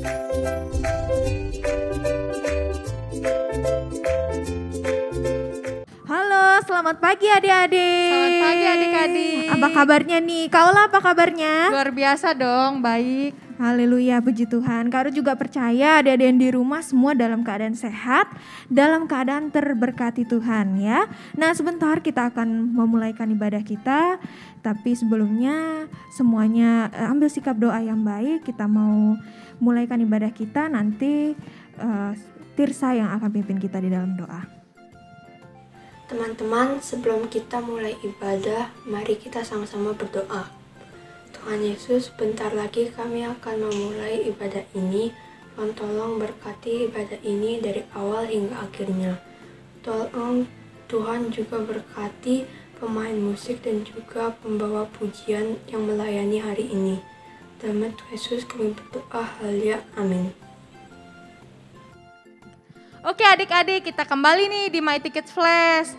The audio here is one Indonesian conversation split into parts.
Halo, selamat pagi adik-adik. Selamat pagi adik-adik. Apa kabarnya nih? Kaulah apa kabarnya? Luar biasa dong, baik. Haleluya, puji Tuhan. Kak Ruth juga percaya adik-adik yang di rumah semua dalam keadaan sehat, dalam keadaan terberkati Tuhan ya. Nah sebentar kita akan memulaikan ibadah kita, tapi sebelumnya semuanya ambil sikap doa yang baik. Kita mau mulaikan ibadah kita, nanti Tirsa yang akan pimpin kita di dalam doa. Teman-teman, sebelum kita mulai ibadah, mari kita sama-sama berdoa. Tuhan Yesus, bentar lagi kami akan memulai ibadah ini. Tolong berkati ibadah ini dari awal hingga akhirnya. Tolong Tuhan juga berkati pemain musik dan juga pembawa pujian yang melayani hari ini. Dalam nama Tuhan Yesus kami berdoa, haleluya, amin. Oke adik-adik, kita kembali nih di My Tickets Flash.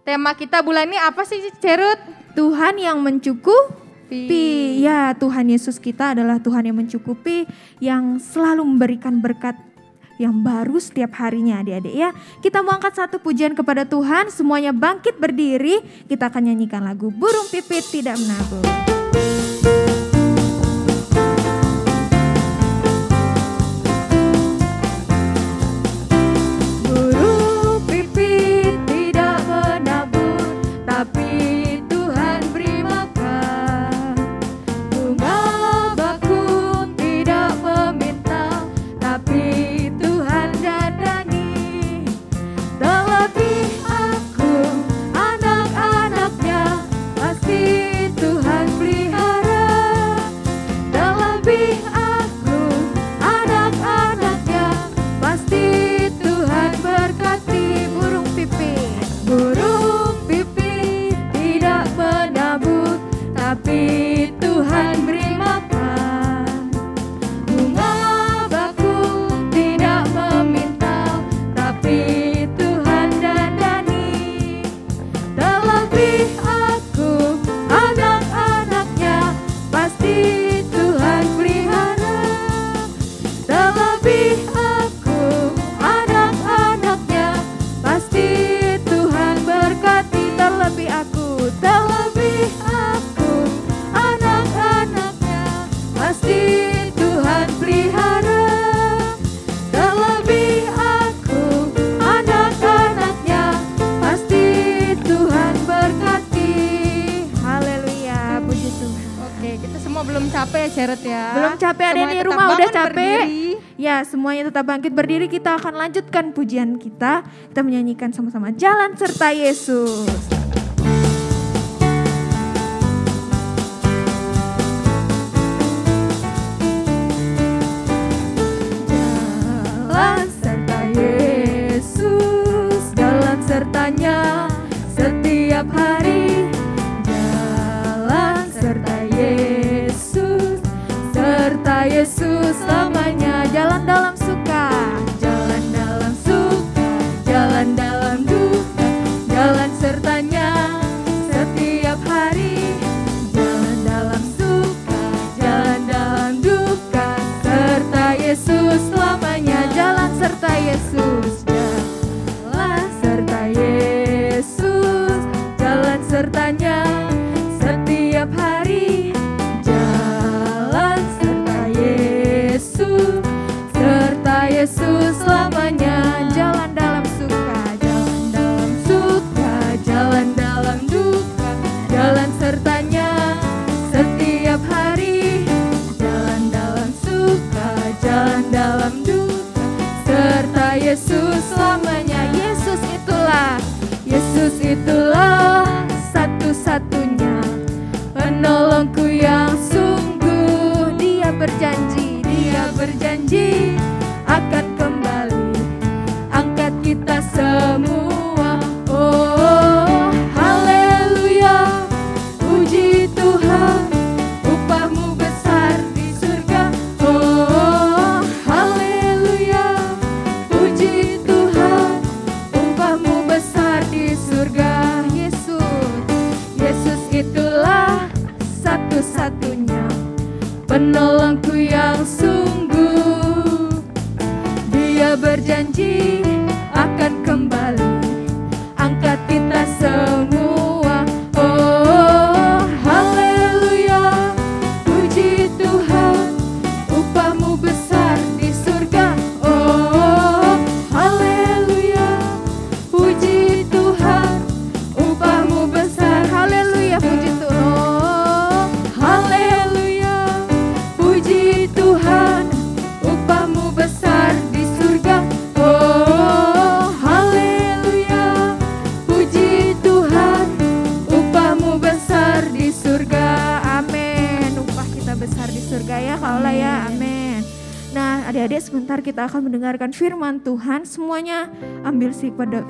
Tema kita bulan ini apa sih Cerut? Tuhan yang mencukupi. Ya, Tuhan Yesus kita adalah Tuhan yang mencukupi, yang selalu memberikan berkat yang baru setiap harinya adik-adik ya. Kita mau angkat satu pujian kepada Tuhan, semuanya bangkit berdiri. Kita akan nyanyikan lagu Burung Pipit Tidak Menabur. Cerut ya. Belum capek, ada di rumah udah capek. Berdiri. Ya, semuanya tetap bangkit berdiri. Kita akan lanjutkan pujian kita. Kita menyanyikan sama-sama Jalan Serta Yesus. Jalan serta Yesus, jalan sertanya setiap hari. Jalan serta Yesus, serta Yesus selamanya. Jalan dalam suka, jalan dalam suka, jalan dalam duka, jalan sertanya setiap hari. Jalan dalam suka, jalan dalam duka, serta Yesus selamanya. Jalan serta Yesus, jalan serta Yesus, jalan sertanya setiap hari. Jalan serta Yesus, serta Yesus selamanya. Jalan dalam suka, jalan dalam suka, jalan dalam duka, jalan sertanya setiap hari. Jalan dalam suka, jalan dalam duka, serta Yesus selamanya. Yesus itulah satu-satunya penolongku yang sungguh. Dia berjanji akan kembali angkat kita semua. Oh haleluya, puji Tuhan, upahmu besar di surga. Oh haleluya, puji Tuhan, upahmu besar di surga. Yesus itulah satu-satunya penolongku yang janji akan kembali angkat kita semua. Oh haleluya, puji Tuhan, upahmu besar di surga. Oh haleluya, puji Tuhan, upahmu besar. Haleluya, puji Tuhan. Haleluya, puji Tuhan, upahmu besar di surga. Oh haleluya, puji Tuhan, upahmu besar di surga. Amin. Upah kita besar di surga ya kaulah ya. Amin. Nah adik-adik, sebentar kita akan mendengarkan firman Tuhan. Semuanya ambil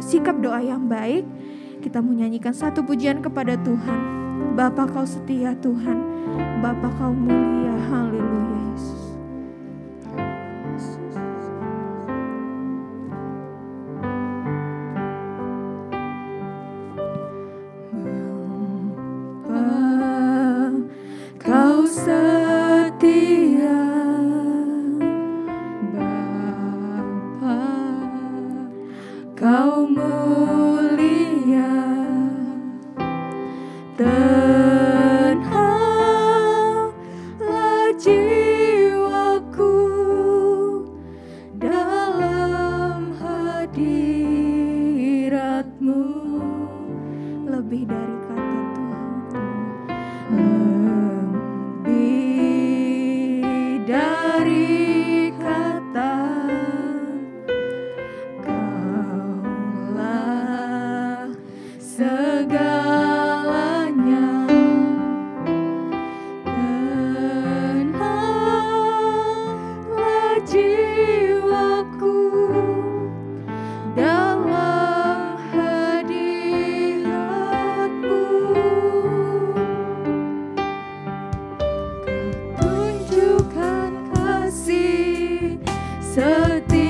sikap doa yang baik. Kita menyanyikan satu pujian kepada Tuhan. Bapa kau setia Tuhan, Bapa kau mulia. Haleluya Yesus. Bapa kau setia, Bapa kau mulia. Tenanglah jiwaku dalam hadirat-Mu. Lebih dari kata Tuhan, lebih dari kata, Kaulah segalanya. Tenanglah jiwaku dalam hadirat-Mu. Kau tunjukkan kasih setiamu,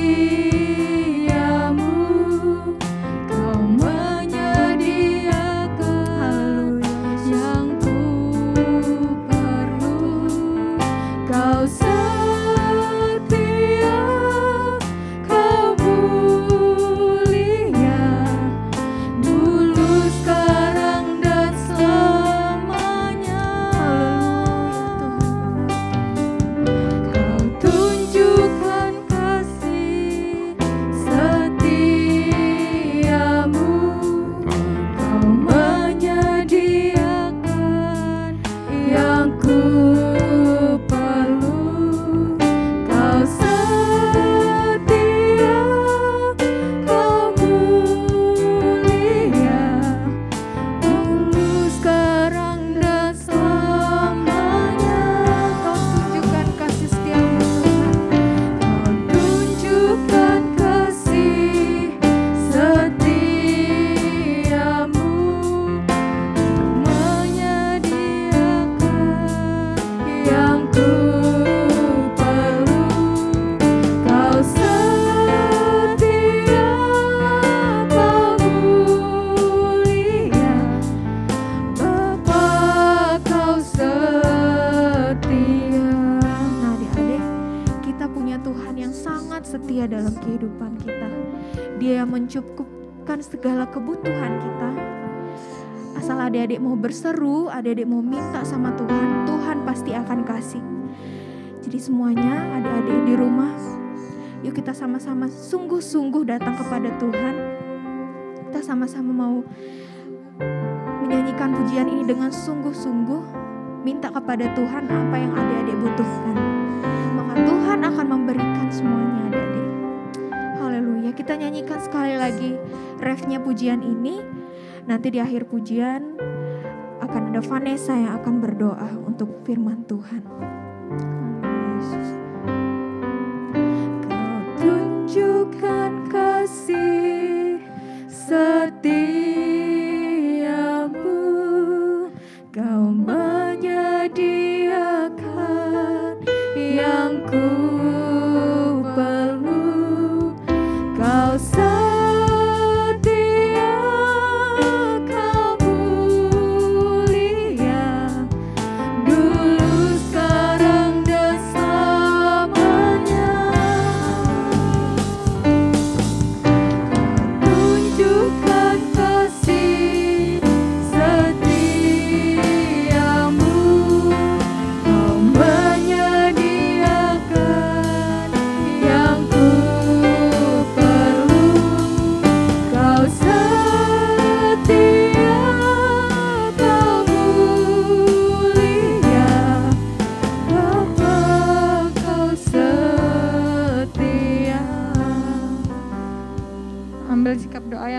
Kau menyediakan yang ku perlu. Kau setia, Kau mulia, dulu, sekarang, dan selamanya. Kau tunjukkan kasih setiamu, Kau menyediakan yang ku perlu. Kau setia, Kau mulia, dulu, sekarang, dan selamanya. Kau tunjukkan kasih setiamu Tuhan. Kau tunjukkan kasih setiamu, menyediakan yang ku perlu. Kau setia, Kau mulia, Bapa Kau setia. Nah adik-adik, kita punya Tuhan yang sangat setia dalam kehidupan kita. Dia yang mencukupkan segala kebutuhan kita. Asal adik-adik mau berseru, adik-adik mau minta sama Tuhan, Tuhan pasti akan kasih. Jadi semuanya adik-adik di rumah, yuk kita sama-sama sungguh-sungguh datang kepada Tuhan. Kita sama-sama mau menyanyikan pujian ini dengan sungguh-sungguh, minta kepada Tuhan apa yang adik-adik butuhkan. Maka Tuhan akan memberikan semuanya adik-adik. Haleluya. Kita nyanyikan sekali lagi refnya pujian ini. Nanti di akhir pujian akan ada Vanessa yang akan berdoa untuk firman Tuhan. Yesus. Kau tunjukkan kasih setiamu, Kau menyediakan yang ku perlu. Kau setia, Kau mulia, dulu, sekarang, dan selamanya.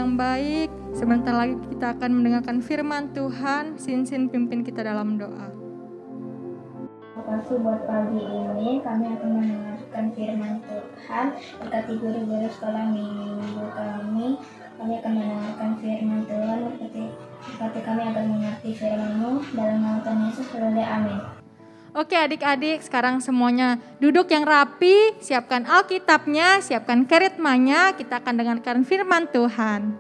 yang baik. Sebentar lagi kita akan mendengarkan firman Tuhan. Sin pimpin kita dalam doa. Terima kasih buat pagi ini, kami akan mendengarkan firman Tuhan. Berkati guru-guru sekolah minggu kami akan mendengarkan firman Tuhan. Berkati kami akan mengerti firman-Mu. Dalam nama Tuhan Yesus, berdoa, amin. Oke adik-adik, sekarang semuanya duduk yang rapi, siapkan Alkitabnya, siapkan keritmanya, kita akan dengarkan firman Tuhan.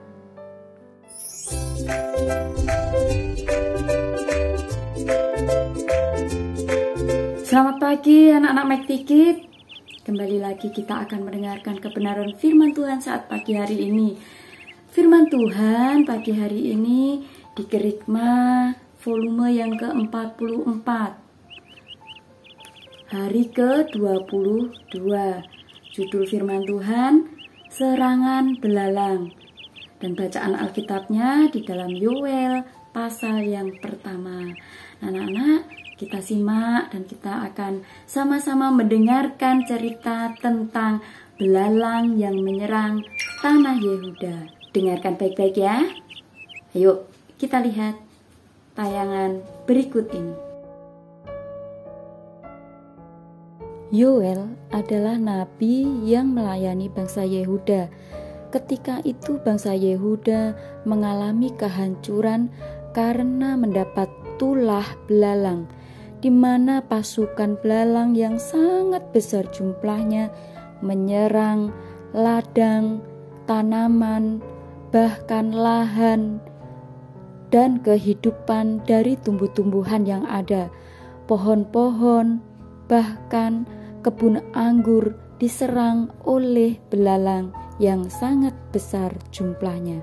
Selamat pagi anak-anak Mektikit. Kembali lagi kita akan mendengarkan kebenaran firman Tuhan saat pagi hari ini. Firman Tuhan pagi hari ini di Kerikma volume yang ke-44. Hari ke-22. Judul firman Tuhan, Serangan Belalang. Dan bacaan Alkitabnya di dalam Yoel pasal yang pertama. Anak-anak, kita simak dan kita akan sama-sama mendengarkan cerita tentang belalang yang menyerang tanah Yehuda. Dengarkan baik-baik ya. Ayo kita lihat tayangan berikut ini. Yoel adalah nabi yang melayani bangsa Yehuda. Ketika itu bangsa Yehuda mengalami kehancuran karena mendapat tulah belalang, di mana pasukan belalang yang sangat besar jumlahnya menyerang ladang, tanaman, bahkan lahan dan kehidupan dari tumbuh-tumbuhan yang ada. Pohon-pohon, bahkan kebun anggur diserang oleh belalang yang sangat besar jumlahnya.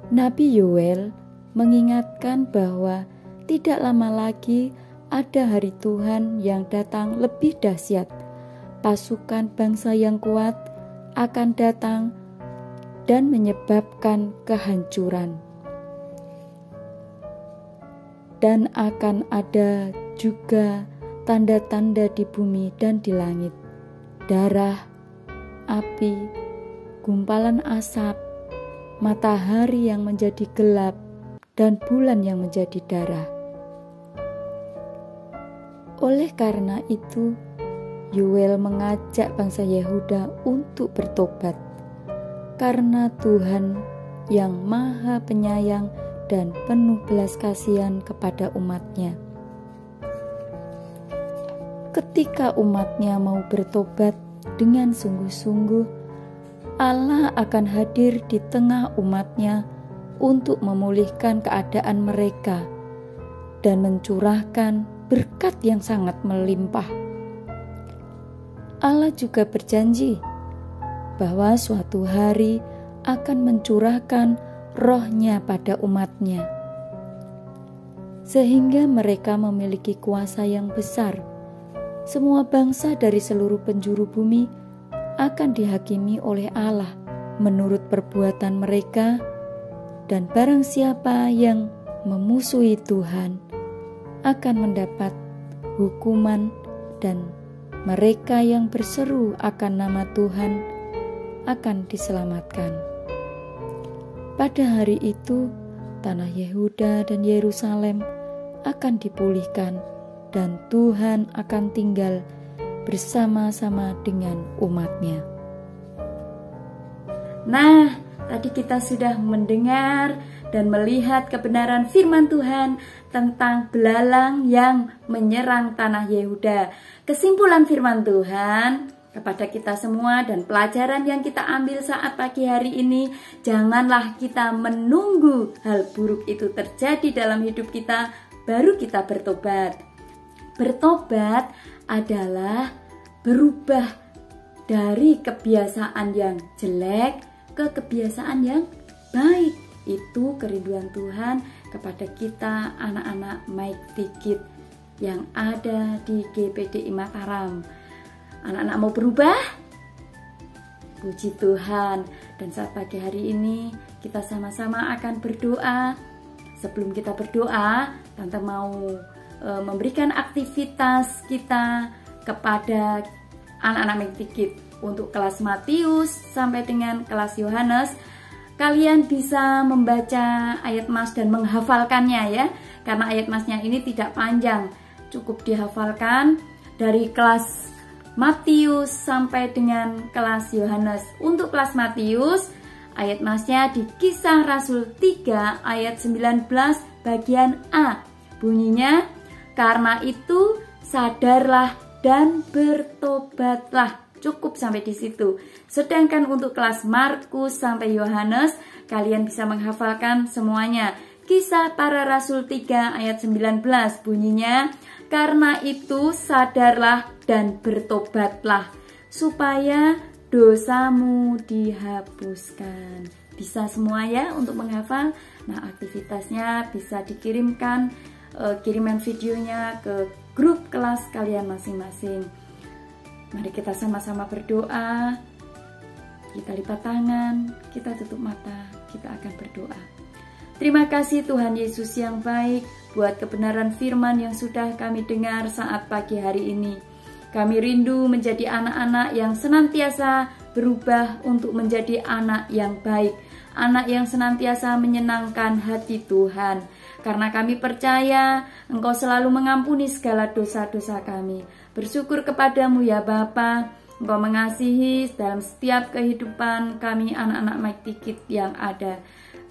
Nabi Yoel mengingatkan bahwa tidak lama lagi ada hari Tuhan yang datang lebih dahsyat. Pasukan bangsa yang kuat akan datang dan menyebabkan kehancuran. Dan akan ada juga tanda-tanda di bumi dan di langit, darah, api, gumpalan asap, matahari yang menjadi gelap, dan bulan yang menjadi darah. Oleh karena itu, Yoel mengajak bangsa Yehuda untuk bertobat, karena Tuhan yang Maha Penyayang dan penuh belas kasihan kepada umatnya. Ketika umatnya mau bertobat dengan sungguh-sungguh, Allah akan hadir di tengah umatnya untuk memulihkan keadaan mereka dan mencurahkan berkat yang sangat melimpah. Allah juga berjanji bahwa suatu hari akan mencurahkan roh-Nya pada umatnya, sehingga mereka memiliki kuasa yang besar. Semua bangsa dari seluruh penjuru bumi akan dihakimi oleh Allah menurut perbuatan mereka, dan barang siapa yang memusuhi Tuhan akan mendapat hukuman, dan mereka yang berseru akan nama Tuhan akan diselamatkan. Pada hari itu, tanah Yehuda dan Yerusalem akan dipulihkan, dan Tuhan akan tinggal bersama-sama dengan umatnya. Nah, tadi kita sudah mendengar dan melihat kebenaran firman Tuhan tentang belalang yang menyerang tanah Yehuda. Kesimpulan firman Tuhan kepada kita semua dan pelajaran yang kita ambil saat pagi hari ini, janganlah kita menunggu hal buruk itu terjadi dalam hidup kita baru kita bertobat. Bertobat adalah berubah dari kebiasaan yang jelek ke kebiasaan yang baik. Itu kerinduan Tuhan kepada kita anak-anak Mektikit yang ada di GPDI Mataram. Anak-anak mau berubah? Puji Tuhan. Dan saat pagi hari ini kita sama-sama akan berdoa. Sebelum kita berdoa, Tante mau memberikan aktivitas kita kepada anak-anak Mektikit. Untuk kelas Matius sampai dengan kelas Yohanes, kalian bisa membaca ayat mas dan menghafalkannya ya. Karena ayat masnya ini tidak panjang, cukup dihafalkan dari kelas Matius sampai dengan kelas Yohanes. Untuk kelas Matius, ayat masnya di Kisah Rasul 3 ayat 19 bagian A. Bunyinya, karena itu sadarlah dan bertobatlah. Cukup sampai di situ. Sedangkan untuk kelas Markus sampai Yohanes, kalian bisa menghafalkan semuanya. Kisah Para Rasul 3 ayat 19 bunyinya, karena itu sadarlah dan bertobatlah supaya dosamu dihapuskan. Bisa semua ya untuk menghafal. Nah, aktivitasnya bisa dikirimkan kiriman videonya ke grup kelas kalian masing-masing. Mari kita sama-sama berdoa. Kita lipat tangan, kita tutup mata, kita akan berdoa. Terima kasih Tuhan Yesus yang baik buat kebenaran firman yang sudah kami dengar saat pagi hari ini. Kami rindu menjadi anak-anak yang senantiasa berubah untuk menjadi anak yang baik, anak yang senantiasa menyenangkan hati Tuhan. Karena kami percaya Engkau selalu mengampuni segala dosa-dosa kami. Bersyukur kepadamu ya Bapa, Engkau mengasihi dalam setiap kehidupan kami anak-anak Mike Dikit yang ada.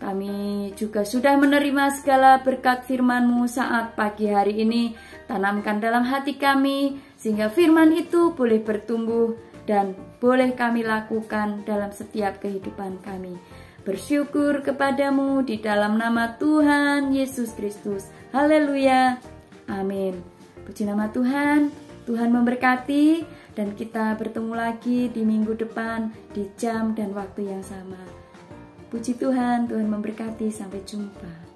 Kami juga sudah menerima segala berkat firman-Mu saat pagi hari ini. Tanamkan dalam hati kami, sehingga firman itu boleh bertumbuh dan boleh kami lakukan dalam setiap kehidupan kami. Bersyukur kepadamu di dalam nama Tuhan Yesus Kristus. Haleluya. Amin. Puji nama Tuhan. Tuhan memberkati dan kita bertemu lagi di minggu depan di jam dan waktu yang sama. Puji Tuhan, Tuhan memberkati. Sampai jumpa.